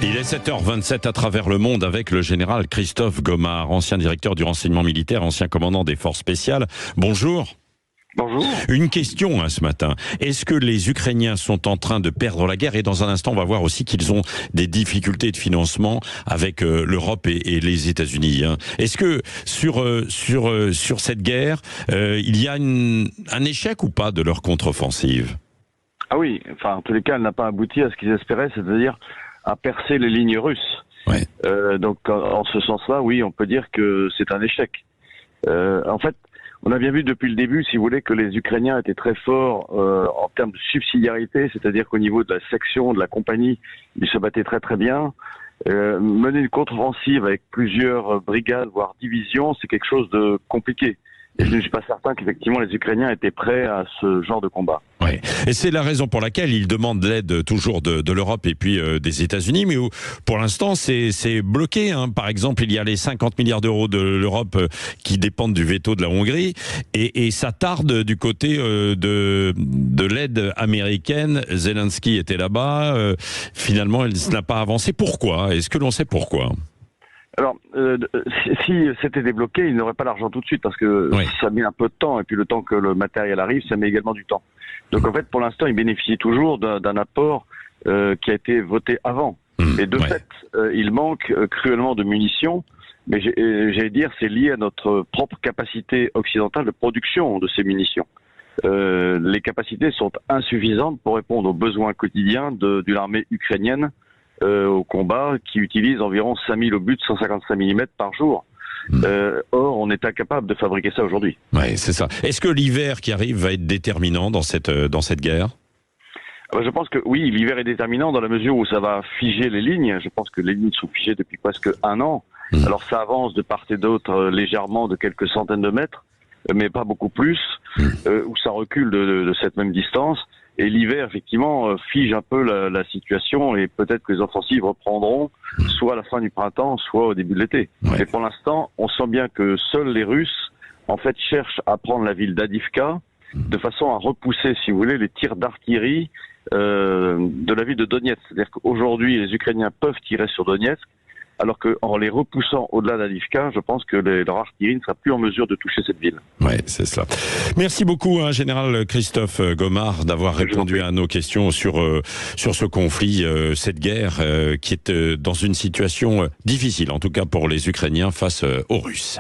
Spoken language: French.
Il est 7h27 à travers le monde avec le général Christophe Gomard, ancien directeur du renseignement militaire, ancien commandant des forces spéciales. Bonjour. Bonjour. Une question ce matin. Est-ce que les Ukrainiens sont en train de perdre la guerre? Et dans un instant, on va voir aussi qu'ils ont des difficultés de financement avec l'Europe et les États-Unis. Est-ce que sur cette guerre, il y a un échec ou pas de leur contre-offensive? Ah oui, enfin en tous les cas, elle n'a pas abouti à ce qu'ils espéraient, c'est-à-dire à percer les lignes russes. Ouais. Donc en ce sens-là, oui, on peut dire que c'est un échec. En fait, on a bien vu depuis le début, si vous voulez, que les Ukrainiens étaient très forts en termes de subsidiarité, c'est-à-dire qu'au niveau de la section, de la compagnie, ils se battaient très très bien. Mener une contre-offensive avec plusieurs brigades, voire divisions, c'est quelque chose de compliqué. Et je ne suis pas certain qu'effectivement les Ukrainiens étaient prêts à ce genre de combat. Ouais. Et c'est la raison pour laquelle ils demandent l'aide toujours de l'Europe et puis des États-Unis, mais pour l'instant c'est bloqué. Par exemple, il y a les 50 milliards d'euros de l'Europe qui dépendent du veto de la Hongrie, et ça tarde du côté de l'aide américaine. Zelensky était là-bas, finalement elle n'a pas avancé. Pourquoi? Est-ce que l'on sait pourquoi? Alors, si c'était débloqué, il n'aurait pas l'argent tout de suite parce que oui, ça met un peu de temps et puis le temps que le matériel arrive, ça met également du temps. Donc en fait, pour l'instant, il bénéficie toujours d'un apport qui a été voté avant. Et de fait, il manque cruellement de munitions, mais j'allais dire c'est lié à notre propre capacité occidentale de production de ces munitions. Les capacités sont insuffisantes pour répondre aux besoins quotidiens d'une armée ukrainienne au combat, qui utilise environ 5000 obus de 155 mm par jour. Or, on est incapable de fabriquer ça aujourd'hui. Ouais, c'est ça. Est-ce que l'hiver qui arrive va être déterminant dans cette guerre? Je pense que oui, l'hiver est déterminant dans la mesure où ça va figer les lignes. Je pense que les lignes sont figées depuis presque un an. Alors ça avance de part et d'autre légèrement de quelques centaines de mètres, mais pas beaucoup plus, où ça recule de cette même distance. Et l'hiver, effectivement, fige un peu la situation et peut-être que les offensives reprendront soit à la fin du printemps, soit au début de l'été. Ouais. Mais pour l'instant, on sent bien que seuls les Russes, en fait, cherchent à prendre la ville d'Avdiivka de façon à repousser, si vous voulez, les tirs d'artillerie de la ville de Donetsk. C'est-à-dire qu'aujourd'hui, les Ukrainiens peuvent tirer sur Donetsk, alors qu'en les repoussant au-delà d'Avdiivka, je pense que leur artillerie ne sera plus en mesure de toucher cette ville. Oui, c'est cela. Merci beaucoup, général Christophe Gomard, d'avoir répondu à nos questions sur ce conflit, cette guerre qui est dans une situation difficile, en tout cas pour les Ukrainiens face aux Russes.